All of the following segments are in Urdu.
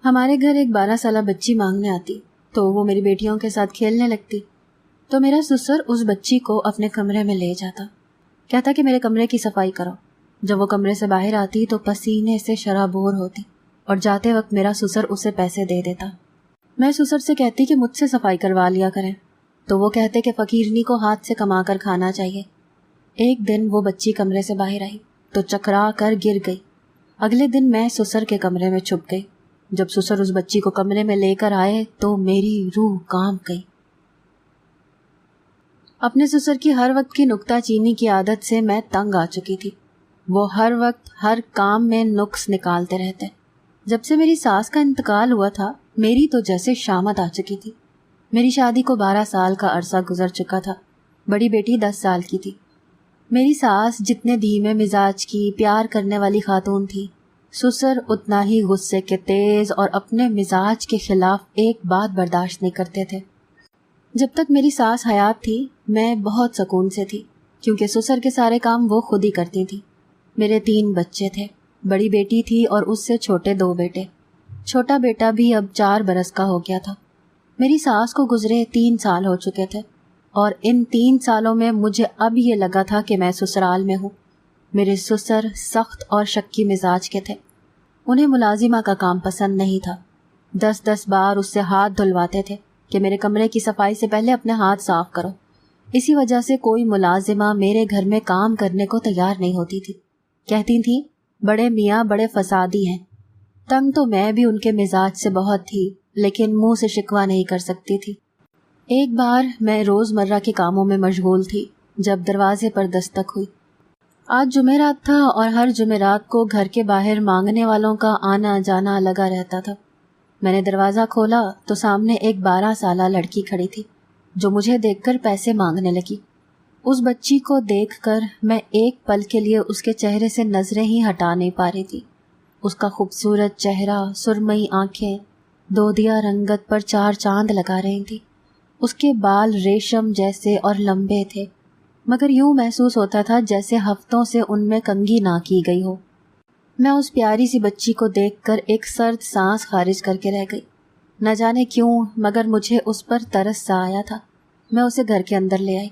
ہمارے گھر ایک 12 سالہ بچی مانگنے آتی تو وہ میری بیٹیوں کے ساتھ کھیلنے لگتی تو میرا سسر اس بچی کو اپنے کمرے میں لے جاتا، کہتا کہ میرے کمرے کی صفائی کرو۔ جب وہ کمرے سے باہر آتی تو پسینے سے شرابور ہوتی اور جاتے وقت میرا سسر اسے پیسے دے دیتا۔ میں سسر سے کہتی کہ مجھ سے صفائی کروا لیا کریں تو وہ کہتے کہ فقیرنی کو ہاتھ سے کما کر کھانا چاہیے۔ ایک دن وہ بچی کمرے سے باہر آئی تو چکرا کر گر گئی۔ اگلے دن میں سسر کے کمرے میں چھپ گئی۔ جب سسر اس بچی کو کمرے میں لے کر آئے تو میری روح کانپ گئی۔ اپنے سسر کی ہر وقت کی نکتہ چینی کی عادت سے میں تنگ آ چکی تھی۔ وہ ہر وقت ہر کام میں نقص نکالتے رہتے۔ جب سے میری ساس کا انتقال ہوا تھا میری تو جیسے شامت آ چکی تھی۔ میری شادی کو 12 سال کا عرصہ گزر چکا تھا، بڑی بیٹی 10 سال کی تھی۔ میری ساس جتنے دھیمے مزاج کی پیار کرنے والی خاتون تھی، سسر اتنا ہی غصے کے تیز اور اپنے مزاج کے خلاف ایک بات برداشت نہیں کرتے تھے۔ جب تک میری ساس حیات تھی میں بہت سکون سے تھی کیونکہ سسر کے سارے کام وہ خود ہی کرتی تھی۔ میرے 3 بچے تھے، بڑی بیٹی تھی اور اس سے چھوٹے 2 بیٹے۔ چھوٹا بیٹا بھی اب 4 برس کا ہو گیا تھا۔ میری ساس کو گزرے 3 سال ہو چکے تھے اور ان 3 سالوں میں مجھے اب یہ لگا تھا کہ میں سسرال میں ہوں۔ میرے سسر سخت اور شکی مزاج کے تھے۔ انہیں ملازمہ کا کام پسند نہیں تھا۔ 10 بار اس سے ہاتھ دھلواتے تھے کہ میرے کمرے کی صفائی سے پہلے اپنے ہاتھ صاف کرو۔ اسی وجہ سے کوئی ملازمہ میرے گھر میں کام کرنے کو تیار نہیں ہوتی تھی۔ کہتی تھی بڑے میاں بڑے فسادی ہیں۔ تنگ تو میں بھی ان کے مزاج سے بہت تھی لیکن منہ سے شکوہ نہیں کر سکتی تھی۔ ایک بار میں روزمرہ کے کاموں میں مشغول تھی جب دروازے پر دستک ہوئی۔ آج جمعرات تھا اور ہر جمعرات کو گھر کے باہر مانگنے والوں کا آنا جانا لگا رہتا تھا۔ میں نے دروازہ کھولا تو سامنے ایک 12 سالہ لڑکی کھڑی تھی جو مجھے دیکھ کر پیسے مانگنے لگی۔ اس بچی کو دیکھ کر میں ایک پل کے لیے اس کے چہرے سے نظریں ہی ہٹا نہیں پا رہی تھی۔ اس کا خوبصورت چہرہ، سرمئی آنکھیں دودیا رنگت پر 4 چاند لگا رہی تھی۔ اس کے بال ریشم جیسے اور لمبے تھے مگر یوں محسوس ہوتا تھا جیسے ہفتوں سے ان میں کنگھی نہ کی گئی ہو۔ میں اس پیاری سی بچی کو دیکھ کر ایک سرد سانس خارج کر کے رہ گئی۔ نہ جانے کیوں مگر مجھے اس پر ترس سا آیا تھا۔ میں اسے گھر کے اندر لے آئی۔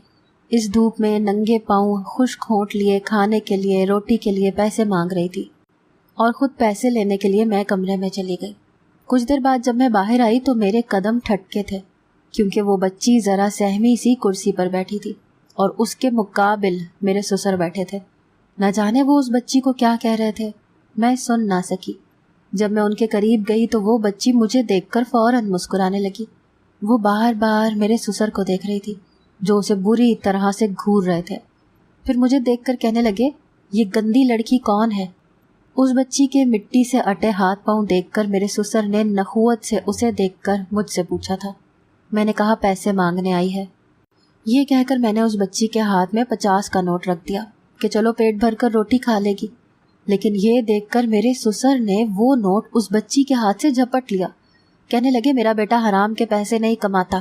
اس دھوپ میں ننگے پاؤں خشک ہونٹ لیے کھانے کے لیے روٹی کے لیے پیسے مانگ رہی تھی اور خود پیسے لینے کے لیے میں کمرے میں چلی گئی۔ کچھ دیر بعد جب میں باہر آئی تو میرے قدم ٹھٹکے تھے کیونکہ وہ بچی ذرا سہمی سی کرسی پر بیٹھی تھی اور اس کے مقابل میرے سسر بیٹھے تھے۔ نہ جانے وہ اس بچی کو کیا کہہ رہے تھے، میں سن نہ سکی۔ جب میں ان کے قریب گئی تو وہ بچی مجھے دیکھ کر فوراً مسکرانے لگی۔ وہ بار بار میرے سسر کو دیکھ رہی تھی جو اسے بری طرح سے گھور رہے تھے۔ پھر مجھے دیکھ کر کہنے لگے یہ گندی لڑکی کون ہے؟ اس بچی کے مٹی سے اٹے ہاتھ پاؤں دیکھ کر میرے سسر نے نخوت سے اسے دیکھ کر مجھ سے پوچھا تھا۔ میں نے کہا پیسے مانگنے آئی ہے۔ یہ کہہ کر میں نے اس بچی کے ہاتھ میں 50 کا نوٹ رکھ دیا کہ چلو پیٹ بھر کر روٹی کھا لے گی، لیکن یہ دیکھ کر میرے سسر نے وہ نوٹ اس بچی کے ہاتھ سے جھپٹ لیا۔ کہنے لگے میرا بیٹا حرام کے پیسے نہیں کماتا۔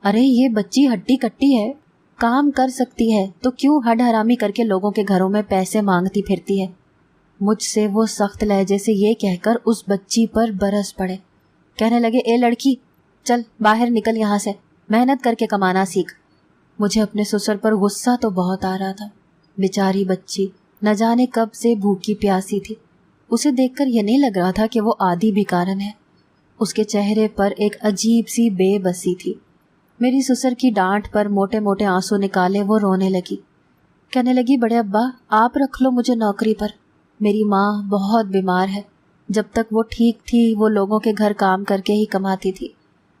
ارے یہ بچی ہڈی کٹی ہے، کام کر سکتی ہے تو کیوں ہڈ حرامی کر کے لوگوں کے گھروں میں پیسے مانگتی پھرتی ہے؟ مجھ سے وہ سخت لہجے سے یہ کہہ کر اس بچی پر برس پڑے۔ کہنے لگے اے لڑکی چل باہر نکل یہاں سے، محنت کر کے کمانا سیکھ۔ مجھے اپنے سسر پر غصہ تو بہت آ رہا تھا۔ بیچاری بچی نہ جانے کب سے بھوکی پیاسی تھی۔ اسے دیکھ کر یہ نہیں لگ رہا تھا کہ وہ عادی بیکارن ہے۔ اس کے چہرے پر ایک عجیب سی بے بسی تھی۔ میری سسر کی ڈانٹ پر موٹے موٹے آنسو نکالے وہ رونے لگی۔ کہنے لگی بڑے ابا آپ رکھ لو مجھے نوکری پر، میری ماں بہت بیمار ہے۔ جب تک وہ ٹھیک تھی وہ لوگوں کے گھر کام کر کے ہی کماتی تھی،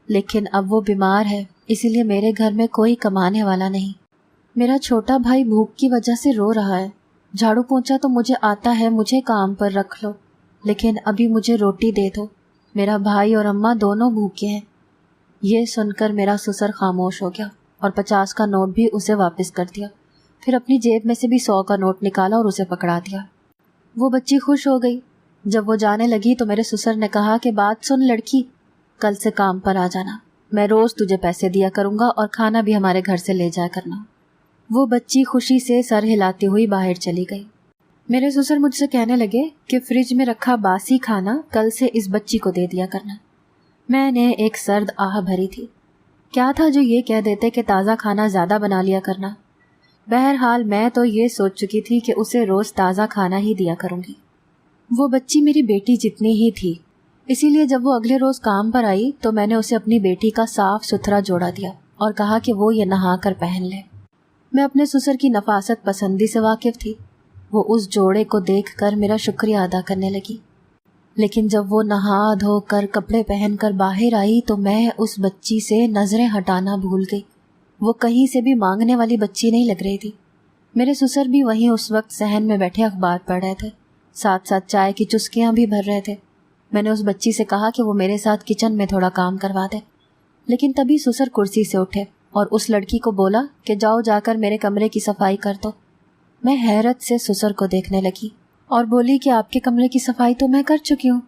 لیکن اب وہ بیمار ہے اسی لیے میرے گھر میں کوئی کمانے والا نہیں۔ میرا چھوٹا بھائی بھوک کی وجہ سے رو رہا ہے، جھاڑو پونچھا تو مجھے آتا ہے، مجھے کام پر رکھ لو، لیکن ابھی مجھے روٹی دے دو، میرا بھائی اور اماں دونوں بھوکے ہیں۔ یہ سن کر میرا سسر خاموش ہو گیا اور 50 کا نوٹ بھی اسے واپس کر دیا۔ پھر اپنی جیب میں سے بھی 100 کا نوٹ نکالا اور اسے پکڑا دیا۔ وہ بچی خوش ہو گئی۔ جب وہ جانے لگی تو میرے سسر نے کہا کہ بات سن لڑکی، کل سے کام پر آ جانا، میں روز تجھے پیسے دیا کروں گا اور کھانا بھی ہمارے گھر سے لے جایا کرنا۔ وہ بچی خوشی سے سر ہلاتی ہوئی باہر چلی گئی۔ میرے سسر مجھ سے کہنے لگے کہ فریج میں رکھا باسی کھانا کل سے اس بچی کو دے دیا کرنا۔ میں نے ایک سرد آہ بھری تھی۔ کیا تھا جو یہ کہہ دیتے کہ تازہ کھانا زیادہ بنا لیا کرنا؟ بہرحال میں تو یہ سوچ چکی تھی کہ اسے روز تازہ کھانا ہی دیا کروں گی۔ وہ بچی میری بیٹی جتنی ہی تھی، اسی لیے جب وہ اگلے روز کام پر آئی تو میں نے اسے اپنی بیٹی کا صاف ستھرا جوڑا دیا اور کہا کہ وہ یہ نہا کر پہن لے۔ میں اپنے سسر کی نفاست پسندی سے واقف تھی۔ وہ اس جوڑے کو دیکھ کر میرا شکریہ ادا کرنے لگی، لیکن جب وہ نہا دھو کر کپڑے پہن کر باہر آئی تو میں اس بچی سے نظریں ہٹانا بھول گئی۔ وہ کہیں سے بھی مانگنے والی بچی نہیں لگ رہی تھی۔ میرے سسر بھی وہیں اس وقت صحن میں بیٹھے اخبار پڑھ رہے تھے، ساتھ ساتھ چائے کی چسکیاں بھی بھر رہے تھے۔ میں نے اس بچی سے کہا کہ وہ میرے ساتھ کچن میں تھوڑا کام کروا دے، لیکن تبھی سسر کرسی سے اٹھے اور اس لڑکی کو بولا کہ جاؤ جا کر میرے کمرے کی صفائی کر دو۔ میں حیرت سے سسر کو دیکھنے لگی اور بولی کہ آپ کے کمرے کی صفائی تو میں کر چکی ہوں۔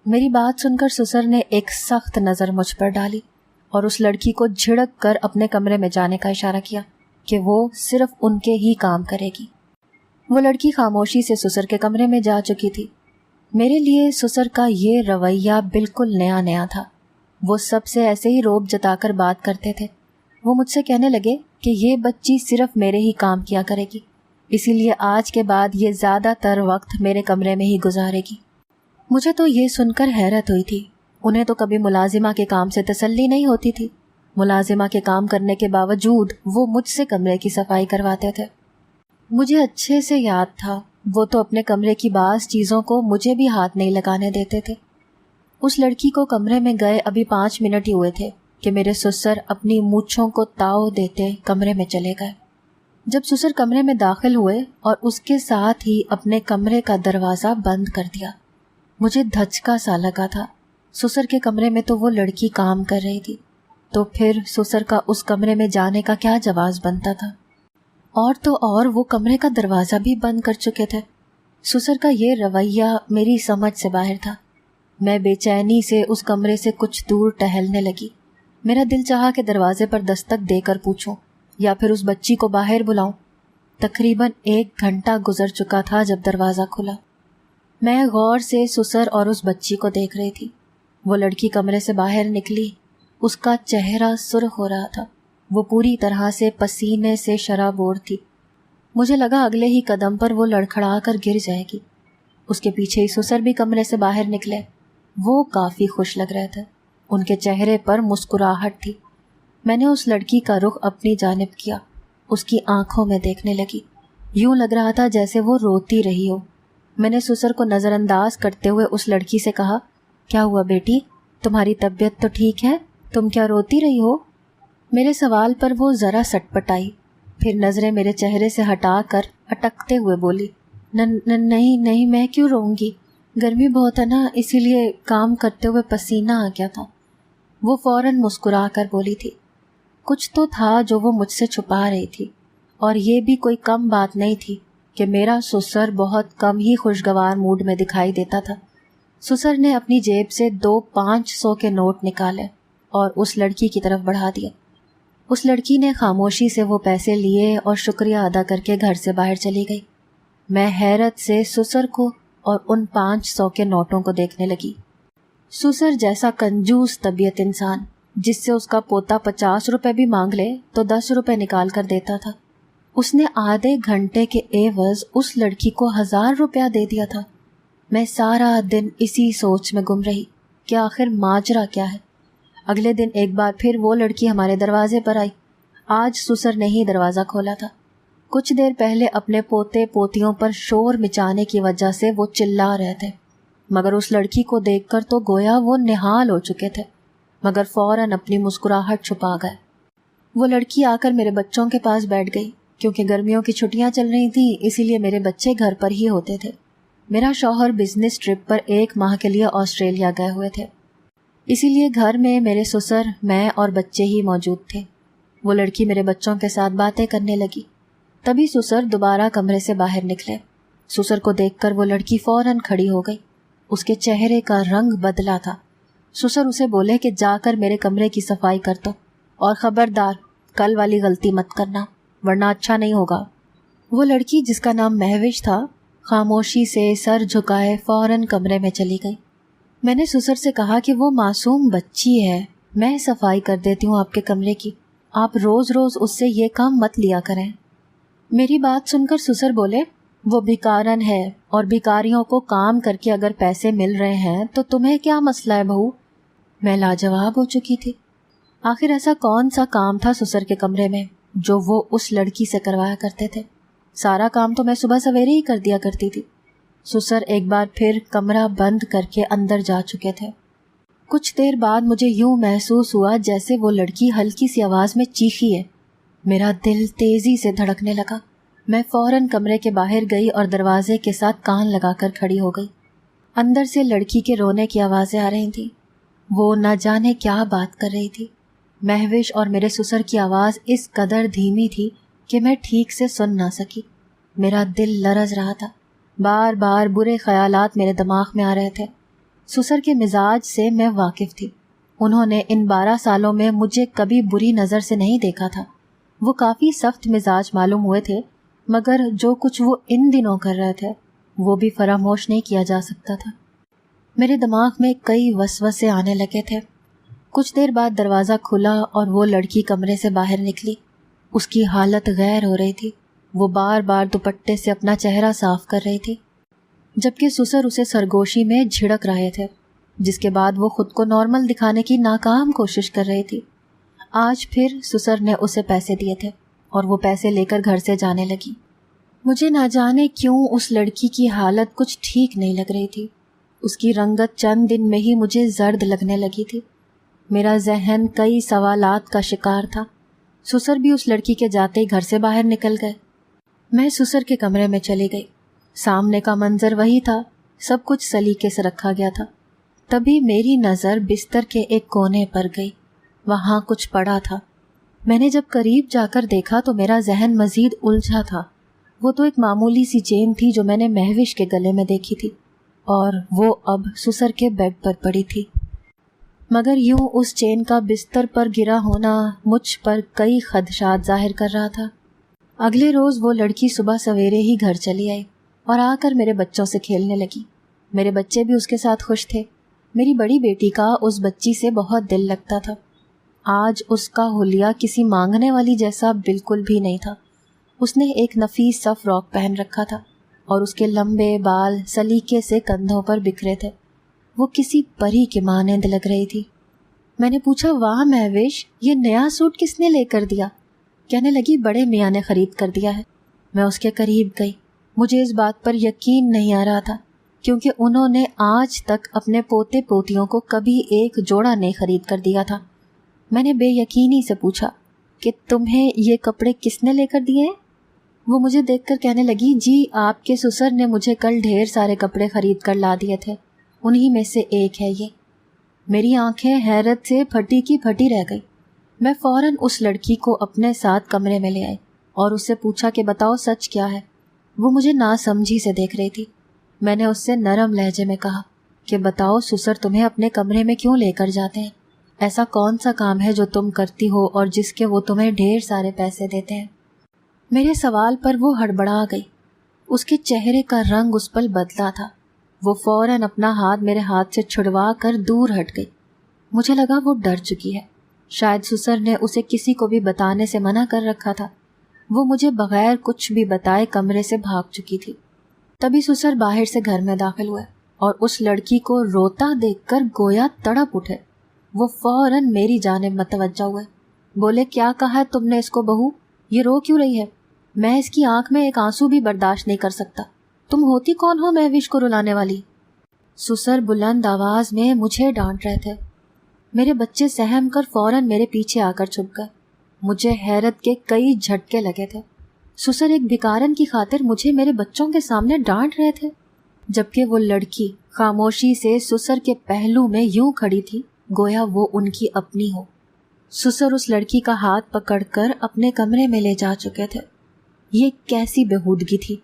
میری بات سن کر سسر نے ایک سخت نظر مجھ پر ڈالی اور اس لڑکی کو جھڑک کر اپنے کمرے میں جانے کا اشارہ کیا کہ وہ صرف ان کے ہی کام کرے گی۔ وہ لڑکی خاموشی سے سسر کے کمرے میں جا چکی تھی۔ میرے لیے سسر کا یہ رویہ بالکل نیا تھا۔ وہ سب سے ایسے ہی روب جتا کر بات کرتے تھے۔ وہ مجھ سے کہنے لگے کہ یہ بچی صرف میرے ہی کام کیا کرے گی، اسی لیے آج کے بعد یہ زیادہ تر وقت میرے کمرے میں ہی گزارے گی۔ مجھے تو یہ سن کر حیرت ہوئی تھی۔ انہیں تو کبھی ملازمہ کے کام سے تسلی نہیں ہوتی تھی۔ ملازمہ کے کام کرنے کے باوجود وہ مجھ سے کمرے کی صفائی کرواتے تھے۔ مجھے اچھے سے یاد تھا وہ تو اپنے کمرے کی بعض چیزوں کو مجھے بھی ہاتھ نہیں لگانے دیتے تھے۔ اس لڑکی کو کمرے میں گئے ابھی 5 منٹ ہی ہوئے تھے کہ میرے سسر اپنی مونچھوں کو تاؤ دیتے کمرے میں چلے گئے۔ جب سسر کمرے میں داخل ہوئے اور اس کے ساتھ ہی اپنے کمرے کا دروازہ بند کر دیا، مجھے دھچکا سا لگا تھا۔ سسر کے کمرے میں تو وہ لڑکی کام کر رہی تھی، تو پھر سسر کا اس کمرے میں جانے کا کیا جواز بنتا تھا؟ اور تو اور وہ کمرے کا دروازہ بھی بند کر چکے تھے۔ سسر کا یہ رویہ میری سمجھ سے باہر تھا۔ میں بے چینی سے اس کمرے سے کچھ دور ٹہلنے لگی۔ میرا دل چاہا کہ دروازے پر دستک دے کر پوچھوں یا پھر اس بچی کو باہر بلاؤں۔ تقریباً 1 گھنٹہ گزر چکا تھا جب دروازہ کھلا۔ میں غور سے سسر اور اس بچی کو دیکھ رہی تھی۔ وہ لڑکی کمرے سے باہر نکلی، اس کا چہرہ سرخ ہو رہا تھا۔ وہ پوری طرح سے پسینے سے شرابور تھی۔ مجھے لگا اگلے ہی قدم پر وہ لڑکھڑا کر گر جائے گی۔ اس کے پیچھے ہی سسر بھی کمرے سے باہر نکلے۔ وہ کافی خوش لگ رہے تھے، ان کے چہرے پر مسکراہٹ تھی۔ میں نے اس لڑکی کا رخ اپنی جانب کیا، اس کی آنکھوں میں دیکھنے لگی۔ یوں لگ رہا تھا جیسے وہ روتی رہی ہو۔ میں نے سسر کو نظر انداز کرتے ہوئے اس لڑکی سے کہا، کیا ہوا بیٹی، تمہاری طبیعت تو ٹھیک ہے؟ تم کیا روتی رہی ہو؟ میرے سوال پر وہ ذرا سٹ پٹائی، پھر نظریں میرے چہرے سے ہٹا کر اٹکتے ہوئے بولی، نہیں میں کیوں روؤں گی، گرمی بہت ہے نا، اسی لیے کام کرتے ہوئے پسینہ آ گیا تھا۔ وہ فوراً مسکرا کر بولی تھی۔ کچھ تو تھا جو وہ مجھ سے چھپا رہی تھی، اور یہ بھی کوئی کم بات نہیں تھی کہ میرا سسر بہت کم ہی خوشگوار موڈ میں دکھائی دیتا تھا۔ سسر نے اپنی جیب سے 2 500 کے نوٹ نکالے اور اس لڑکی کی طرف بڑھا دیے۔ اس لڑکی نے خاموشی سے وہ پیسے لیے اور شکریہ ادا کر کے گھر سے باہر چلی گئی۔ میں حیرت سے سسر کو اور ان 500 کے نوٹوں کو دیکھنے لگی۔ سسر جیسا کنجوس طبیعت انسان، جس سے اس کا پوتا 50 روپے بھی مانگ لے تو 10 روپے نکال کر دیتا تھا، اس نے آدھے گھنٹے کے عوض اس لڑکی کو 1000 روپیہ دے دیا تھا۔ میں سارا دن اسی سوچ میں گم رہی کہ آخر ماجرا کیا ہے۔ اگلے دن ایک بار پھر وہ لڑکی ہمارے دروازے پر آئی۔ آج سسر نے ہی دروازہ کھولا تھا۔ کچھ دیر پہلے اپنے پوتے پوتیوں پر شور مچانے کی وجہ سے وہ چلا رہے تھے، مگر اس لڑکی کو دیکھ کر تو گویا وہ نہال ہو چکے تھے، مگر فوراً اپنی مسکراہٹ چھپا گئے۔ وہ لڑکی آ کر میرے بچوں کے پاس بیٹھ گئی۔ کیونکہ گرمیوں کی چھٹیاں چل رہی تھیں، اسی لیے میرے بچے گھر پر ہی ہوتے تھے۔ میرا شوہر بزنس ٹرپ پر 1 ماہ کے لیے آسٹریلیا گئے ہوئے تھے، اسی لیے گھر میں میرے سسر، میں اور بچے ہی موجود تھے۔ وہ لڑکی میرے بچوں کے ساتھ باتیں کرنے لگی۔ تبھی سسر دوبارہ کمرے سے باہر نکلے۔ سسر کو دیکھ کر وہ لڑکی فوراً کھڑی ہو گئی۔ اس کے چہرے کا رنگ بدلا تھا۔ سسر اسے بولے کہ جا کر میرے کمرے کی صفائی کر دو، اور خبردار کل والی غلطی مت کرنا ورنہ اچھا نہیں ہوگا۔ وہ لڑکی، جس کا نام مہوش تھا، خاموشی سے سر جھکائے فوراً کمرے میں چلی گئی۔ میں نے سسر سے کہا کہ وہ معصوم بچی ہے، میں صفائی کر دیتی ہوں آپ کے کمرے کی، آپ روز روز اس سے یہ کام مت لیا کریں۔ میری بات سن کر سسر بولے، وہ بھکارن ہے اور بھکاریوں کو کام کر کے اگر پیسے مل رہے ہیں تو تمہیں کیا مسئلہ ہے بہو؟ میں لاجواب ہو چکی تھی۔ آخر ایسا کون سا کام تھا سسر کے کمرے میں جو وہ اس لڑکی سے کروایا کرتے تھے؟ سارا کام تو میں صبح سویرے ہی کر دیا کرتی تھی۔ سسر ایک بار پھر کمرہ بند کر کے اندر جا چکے تھے۔ کچھ دیر بعد مجھے یوں محسوس ہوا جیسے وہ لڑکی ہلکی سی آواز میں چیخی ہے۔ میرا دل تیزی سے دھڑکنے لگا۔ میں فوراً کمرے کے باہر گئی اور دروازے کے ساتھ کان لگا کر کھڑی ہو گئی۔ اندر سے لڑکی کے رونے کی آوازیں آ رہی تھیں۔ وہ نہ جانے کیا بات کر رہی تھی۔ مہوش اور میرے سسر کی آواز اس قدر دھیمی تھی کہ میں ٹھیک سے سن نہ سکی۔ میرا دل لرز رہا تھا۔ بار بار برے خیالات میرے دماغ میں آ رہے تھے۔ سسر کے مزاج سے میں واقف تھی۔ انہوں نے ان 12 سالوں میں مجھے کبھی بری نظر سے نہیں دیکھا تھا۔ وہ کافی سخت مزاج معلوم ہوئے تھے، مگر جو کچھ وہ ان دنوں کر رہے تھے وہ بھی فراموش نہیں کیا جا سکتا تھا۔ میرے دماغ میں کئی وسوسے آنے لگے تھے۔ کچھ دیر بعد دروازہ کھلا اور وہ لڑکی کمرے سے باہر نکلی۔ اس کی حالت غیر ہو رہی تھی۔ وہ بار بار دوپٹے سے اپنا چہرہ صاف کر رہی تھی، جبکہ سسر اسے سرگوشی میں جھڑک رہے تھے، جس کے بعد وہ خود کو نارمل دکھانے کی ناکام کوشش کر رہی تھی۔ آج پھر سسر نے اسے پیسے دیے تھے اور وہ پیسے لے کر گھر سے جانے لگی۔ مجھے نہ جانے کیوں اس لڑکی کی حالت کچھ ٹھیک نہیں لگ رہی تھی۔ اس کی رنگت چند دن میں ہی مجھے زرد لگنے لگی تھی۔ میرا ذہن کئی سوالات کا شکار تھا۔ سسر بھی اس لڑکی کے جاتے ہی گھر سے باہر نکل گئے۔ میں سسر کے کمرے میں چلی گئی۔ سامنے کا منظر وہی تھا، سب کچھ سلیقے سے رکھا گیا تھا۔ تبھی میری نظر بستر کے ایک کونے پر گئی۔ وہاں کچھ پڑا تھا۔ میں نے جب قریب جا کر دیکھا تو میرا ذہن مزید الجھا تھا۔ وہ تو ایک معمولی سی چین تھی جو میں نے مہوش کے گلے میں دیکھی تھی، اور وہ اب سسر کے بیڈ پر پڑی تھی۔ مگر یوں اس چین کا بستر پر گرا ہونا مجھ پر کئی خدشات ظاہر کر رہا تھا۔ اگلے روز وہ لڑکی صبح سویرے ہی گھر چلی آئی اور آ کر میرے بچوں سے کھیلنے لگی۔ میرے بچے بھی اس کے ساتھ خوش تھے۔ میری بڑی بیٹی کا اس بچی سے بہت دل لگتا تھا۔ آج اس کا حلیہ کسی مانگنے والی جیسا بالکل بھی نہیں تھا۔ اس نے ایک نفیس سا فراک پہن رکھا تھا اور اس کے لمبے بال سلیقے سے کندھوں پر بکھرے تھے۔ وہ کسی پری کے مانند لگ رہی تھی۔ میں نے پوچھا، واہ مہوش، یہ نیا سوٹ کس نے لے کر دیا؟ کہنے لگی، بڑے میاں نے خرید کر دیا ہے۔ میں اس کے قریب گئی۔ مجھے اس بات پر یقین نہیں آ رہا تھا، کیونکہ انہوں نے آج تک اپنے پوتے پوتیوں کو کبھی ایک جوڑا نہیں خرید کر دیا تھا۔ میں نے بے یقینی سے پوچھا کہ تمہیں یہ کپڑے کس نے لے کر دیے ہیں؟ وہ مجھے دیکھ کر کہنے لگی، جی آپ کے سسر نے مجھے کل ڈھیر سارے کپڑے خرید کر لا دیے تھے، انہی میں سے ایک ہے یہ۔ میری آنکھیں حیرت سے پھٹی کی پھٹی رہ گئی۔ میں فوراً اس لڑکی کو اپنے ساتھ کمرے میں لے آئی اور اس سے پوچھا کہ بتاؤ سچ کیا ہے۔ وہ مجھے ناسمجھی سے دیکھ رہی تھی۔ میں نے اس سے نرم لہجے میں کہا کہ بتاؤ سسر تمہیں اپنے کمرے میں کیوں لے کر جاتے ہیں؟ ایسا کون سا کام ہے جو تم کرتی ہو اور جس کے وہ تمہیں ڈھیر سارے پیسے دیتے ہیں؟ میرے سوال پر وہ ہڑبڑا گئی۔ اس کے چہرے کا رنگ اس پل بدلا تھا۔ وہ فوراً اپنا ہاتھ میرے ہاتھ سے چھڑوا کر دور ہٹ گئی۔ مجھے لگا وہ ڈر چکی ہے، شاید سسر نے اسے کسی کو بھی بتانے سے منع کر رکھا تھا۔ وہ مجھے بغیر کچھ بھی بتائے کمرے سے بھاگ چکی تھی۔ تبھی سسر باہر سے گھر میں داخل ہوئے اور اس لڑکی کو روتا دیکھ کر گویا تڑپ اٹھے۔ وہ فوراً میری جانب متوجہ ہوئے۔ بولے، کیا کہا ہے تم نے اس کو بہو؟ یہ رو کیوں رہی ہے؟ میں اس کی آنکھ میں ایک آنسو بھی برداشت نہیں کر سکتا۔ تم ہوتی کون ہو مہوش کو رلانے والی؟ سسر بلند آواز میں مجھے ڈانٹ رہے تھے۔ میرے بچے سہم کر فوراً میرے پیچھے آ کر چھپ گئے۔ مجھے حیرت کے کئی جھٹکے لگے تھے۔ سسر ایک بھکارن کی خاطر مجھے میرے بچوں کے سامنے ڈانٹ رہے تھے، جبکہ وہ لڑکی خاموشی سے سسر کے پہلو میں یوں کھڑی تھی گویا وہ ان کی اپنی ہو۔ سسر اس لڑکی کا ہاتھ پکڑ کر اپنے کمرے میں لے جا چکے تھے۔ یہ کیسی بےہودگی تھی!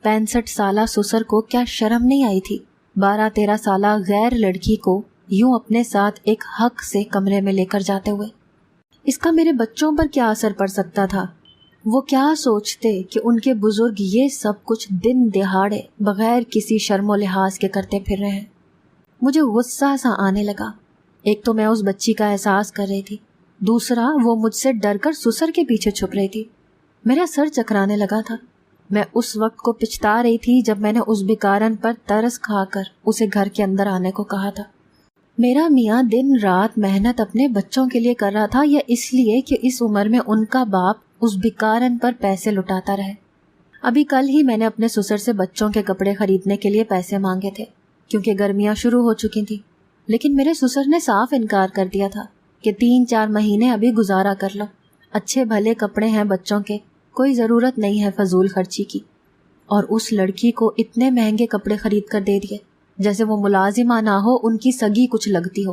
65 سالہ سسر کو کیا شرم نہیں آئی تھی 12-13 سالہ غیر لڑکی کو یوں اپنے ساتھ ایک حق سے کمرے میں لے کر جاتے ہوئے؟ اس کا میرے بچوں پر کیا اثر پڑ سکتا تھا؟ وہ کیا سوچتے کہ ان کے بزرگ یہ سب کچھ دن دہاڑے بغیر کسی شرم و لحاظ کے کرتے پھر رہے ہیں۔ مجھے غصہ سا آنے لگا۔ ایک تو میں اس بچی کا احساس کر رہی تھی، دوسرا وہ مجھ سے ڈر کر سسر کے پیچھے چھپ رہی تھی۔ میرا سر چکرانے لگا تھا۔ میں اس وقت کو پچھتا رہی تھی جب میں نے اس بیکارن پر ترس کھا کر اسے گھر کے اندر آنے کو کہا تھا۔ میرا میاں دن رات محنت اپنے بچوں کے لیے کر رہا تھا، یا اس لیے کہ اس عمر میں ان کا باپ اس بیکارن پر پیسے لٹاتا رہے۔ ابھی کل ہی میں نے اپنے سسر سے بچوں کے کپڑے خریدنے کے لیے پیسے مانگے تھے کیونکہ گرمیاں شروع ہو چکی تھیں، لیکن میرے سسر نے صاف انکار کر دیا تھا کہ 3-4 مہینے ابھی گزارا کر لو، اچھے بھلے کپڑے ہیں بچوں کے، کوئی ضرورت نہیں ہے فضول خرچی کی۔ اور اس لڑکی کو اتنے مہنگے کپڑے خرید کر دے دیے جیسے وہ ملازمہ نہ ہو، ان کی سگی کچھ لگتی ہو۔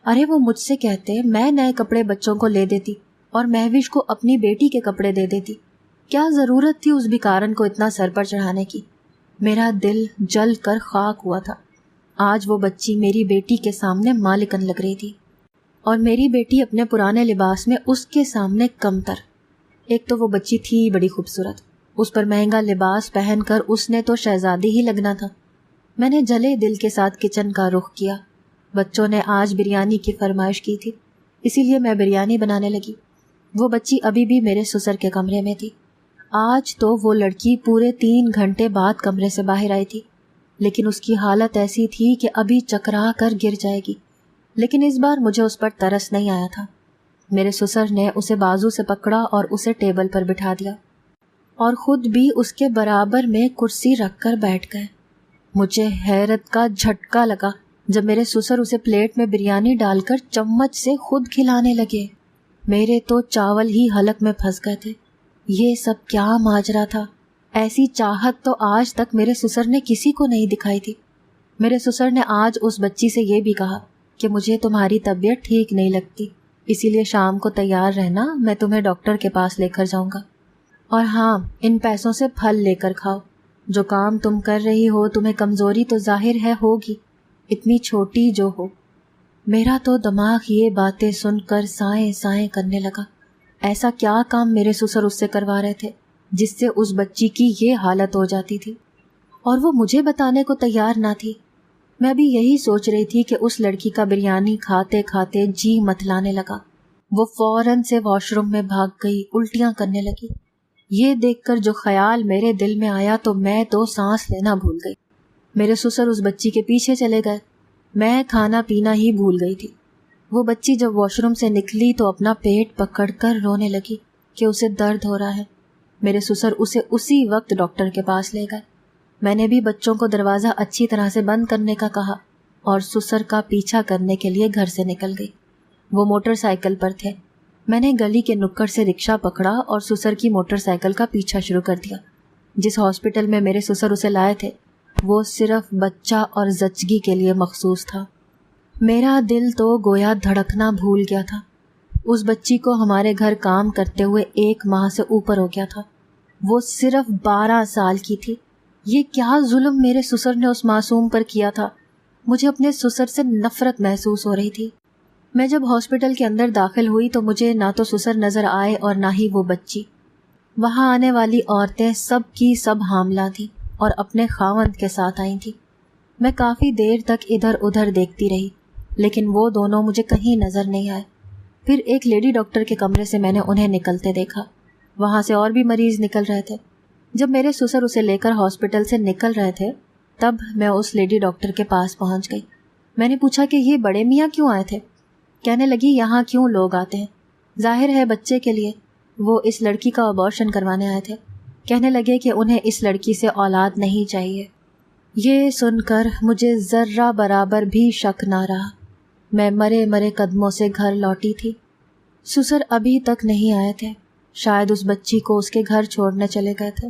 ارے وہ مجھ سے کہتے میں نئے کپڑے بچوں کو لے دیتی اور مہوش کو اپنی بیٹی کے کپڑے دے دیتی۔ کیا ضرورت تھی اس بیکارن کو اتنا سر پر چڑھانے کی؟ میرا دل جل کر خاک ہوا تھا۔ آج وہ بچی میری بیٹی کے سامنے مالکن لگ رہی تھی، اور میری بیٹی اپنے پرانے لباس میں اس کے سامنے کمتر۔ ایک تو وہ بچی تھی بڑی خوبصورت، اس پر مہنگا لباس پہن کر اس نے تو شہزادی ہی لگنا تھا۔ میں نے جلے دل کے ساتھ کچن کا رخ کیا۔ بچوں نے آج بریانی کی فرمائش کی تھی، اسی لیے میں بریانی بنانے لگی۔ وہ بچی ابھی بھی میرے سسر کے کمرے میں تھی۔ آج تو وہ لڑکی پورے 3 گھنٹے بعد کمرے سے باہر آئی تھی، لیکن اس کی حالت ایسی تھی کہ ابھی چکرا کر گر جائے گی۔ لیکن اس بار مجھے اس پر ترس نہیں آیا تھا۔ میرے سسر نے اسے بازو سے پکڑا اور اسے ٹیبل پر بٹھا دیا، اور خود بھی اس کے برابر میں کرسی رکھ کر بیٹھ گئے۔ مجھے حیرت کا جھٹکا لگا جب میرے سسر اسے پلیٹ میں بریانی ڈال کر چمچ سے خود کھلانے لگے۔ میرے تو چاول ہی حلق میں پھنس گئے تھے۔ یہ سب کیا ماجرا تھا؟ ایسی چاہت تو آج تک میرے سسر نے کسی کو نہیں دکھائی تھی۔ میرے سسر نے آج اس بچی سے یہ بھی کہا کہ مجھے تمہاری طبیعت ٹھیک نہیں لگتی، اسی لیے شام کو تیار رہنا، میں تمہیں ڈاکٹر کے پاس لے کر جاؤں گا۔ اور ہاں، ان پیسوں سے پھل لے کر کھاؤ۔ جو کام تم کر رہی ہو تمہیں کمزوری تو ظاہر ہے ہوگی، اتنی چھوٹی جو ہو۔ میرا تو دماغ یہ باتیں سن کر سائیں سائیں کرنے لگا۔ ایسا کیا کام میرے سسر اس سے کروا رہے تھے جس سے اس بچی کی یہ حالت ہو جاتی تھی، اور وہ مجھے بتانے کو تیار نہ تھی۔ میں بھی یہی سوچ رہی تھی کہ اس لڑکی کا بریانی کھاتے کھاتے جی متلانے لگا۔ وہ فوراً سے واش روم میں بھاگ گئی، الٹیاں کرنے لگی۔ یہ دیکھ کر جو خیال میرے دل میں آیا تو میں تو سانس لینا بھول گئی۔ میرے سسر اس بچی کے پیچھے چلے گئے۔ میں کھانا پینا ہی بھول گئی تھی۔ وہ بچی جب واش روم سے نکلی تو اپنا پیٹ پکڑ کر رونے لگی کہ اسے درد ہو رہا ہے۔ میرے سسر اسے اسی وقت ڈاکٹر کے پاس لے گئے۔ میں نے بھی بچوں کو دروازہ اچھی طرح سے بند کرنے کا کہا اور سسر کا پیچھا کرنے کے لیے گھر سے نکل گئی۔ وہ موٹر سائیکل پر تھے۔ میں نے گلی کے نکڑ سے رکشہ پکڑا اور سسر کی موٹر سائیکل کا پیچھا شروع کر دیا۔ جس ہاسپٹل میں میرے سسر اسے لائے تھے وہ صرف بچہ اور زچگی کے لیے مخصوص تھا۔ میرا دل تو گویا دھڑکنا بھول گیا تھا۔ اس بچی کو ہمارے گھر کام کرتے ہوئے 1 ماہ سے اوپر ہو گیا تھا۔ وہ صرف 12 سال کی تھی۔ یہ کیا ظلم میرے سسر نے اس معصوم پر کیا تھا؟ مجھے اپنے سسر سے نفرت محسوس ہو رہی تھی۔ میں جب ہاسپٹل کے اندر داخل ہوئی تو مجھے نہ تو سسر نظر آئے اور نہ ہی وہ بچی۔ وہاں آنے والی عورتیں سب کی سب حاملہ تھیں اور اپنے خاوند کے ساتھ آئی تھیں۔ میں کافی دیر تک ادھر ادھر دیکھتی رہی، لیکن وہ دونوں مجھے کہیں نظر نہیں آئے۔ پھر ایک لیڈی ڈاکٹر کے کمرے سے میں نے انہیں نکلتے دیکھا۔ وہاں سے اور بھی مریض نکل رہے تھے۔ جب میرے سسر اسے لے کر ہاسپٹل سے نکل رہے تھے تب میں اس لیڈی ڈاکٹر کے پاس پہنچ گئی۔ میں نے پوچھا کہ یہ بڑے میاں کیوں آئے تھے؟ کہنے لگی یہاں کیوں لوگ آتے ہیں؟ ظاہر ہے بچے کے لیے۔ وہ اس لڑکی کا ابارشن کروانے آئے تھے۔ کہنے لگے کہ انہیں اس لڑکی سے اولاد نہیں چاہیے۔ یہ سن کر مجھے ذرہ برابر بھی شک نہ رہا۔ میں مرے مرے قدموں سے گھر لوٹی تھی۔ سسر ابھی تک نہیں آئے تھے، شاید اس بچی کو اس کے گھر چھوڑنے چلے گئے تھے۔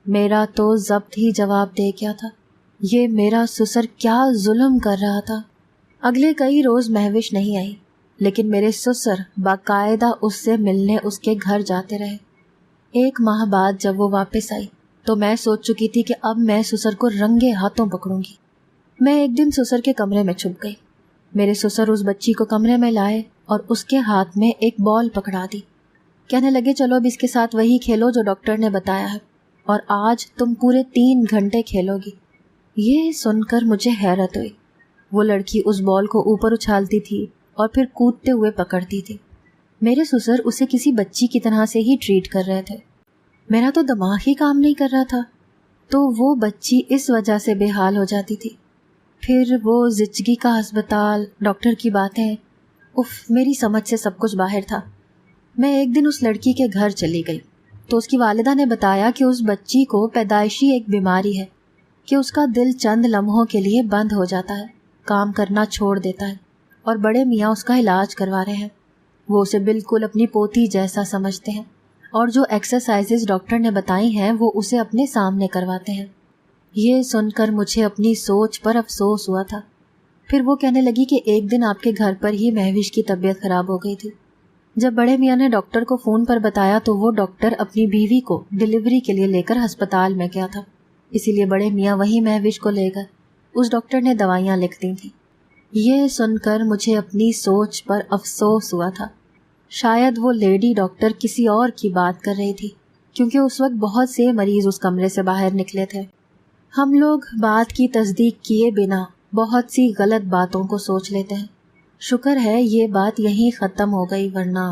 میرا تو ضبط ہی جواب دے گیا تھا۔ یہ میرا سسر کیا ظلم کر رہا تھا۔ اگلے کئی روز مہوش نہیں آئی، لیکن میرے سسر باقاعدہ اس سے ملنے اس کے گھر جاتے رہے۔ 1 ماہ بعد جب وہ واپس آئی تو میں سوچ چکی تھی کہ اب میں سسر کو رنگے ہاتھوں پکڑوں گی۔ میں ایک دن سسر کے کمرے میں چھپ گئی۔ میرے سسر اس بچی کو کمرے میں لائے اور اس کے ہاتھ میں ایک بال پکڑا دی۔ کہنے لگے چلو اب اس کے ساتھ وہی کھیلو جو ڈاکٹر نے بتایا ہے، اور آج تم پورے 3 گھنٹے کھیلو گی۔ یہ سن کر مجھے حیرت ہوئی۔ وہ لڑکی اس بال کو اوپر اچھالتی تھی اور پھر کودتے ہوئے پکڑتی تھی۔ میرے سسر اسے کسی بچی کی طرح سے ہی ٹریٹ کر رہے تھے۔ میرا تو دماغ ہی کام نہیں کر رہا تھا، تو وہ بچی اس وجہ سے بے حال ہو جاتی تھی۔ پھر وہ زچگی کا ہسپتال، ڈاکٹر کی باتیں، میری سمجھ سے سب کچھ باہر تھا۔ میں ایک دن اس لڑکی کے گھر چلی گئی تو اس کی والدہ نے بتایا کہ اس بچی کو پیدائشی ایک بیماری ہے کہ اس کا دل چند لمحوں کے لیے بند ہو جاتا ہے، کام کرنا چھوڑ دیتا ہے، اور بڑے میاں اس کا علاج کروا رہے ہیں۔ وہ اسے بالکل اپنی پوتی جیسا سمجھتے ہیں، اور جو ایکسرسائزز ڈاکٹر نے بتائی ہیں وہ اسے اپنے سامنے کرواتے ہیں۔ یہ سن کر مجھے اپنی سوچ پر افسوس ہوا تھا۔ پھر وہ کہنے لگی کہ ایک دن آپ کے گھر پر ہی مہوش کی طبیعت خراب ہو گئی تھی۔ جب بڑے میاں نے ڈاکٹر کو فون پر بتایا تو وہ ڈاکٹر اپنی بیوی کو ڈلیوری کے لیے لے کر ہسپتال میں گیا تھا، اسی لیے بڑے میاں وہی مہوش کو لے گئے۔ اس ڈاکٹر نے دوائیاں لکھ دی تھیں۔ یہ سن کر مجھے اپنی سوچ پر افسوس ہوا تھا۔ شاید وہ لیڈی ڈاکٹر کسی اور کی بات کر رہی تھی، کیونکہ اس وقت بہت سے مریض اس کمرے سے باہر نکلے تھے۔ ہم لوگ بات کی تصدیق کیے بنا بہت سی غلط باتوں کو سوچ لیتے ہیں۔ شکر ہے یہ بات یہیں ختم ہو گئی، ورنہ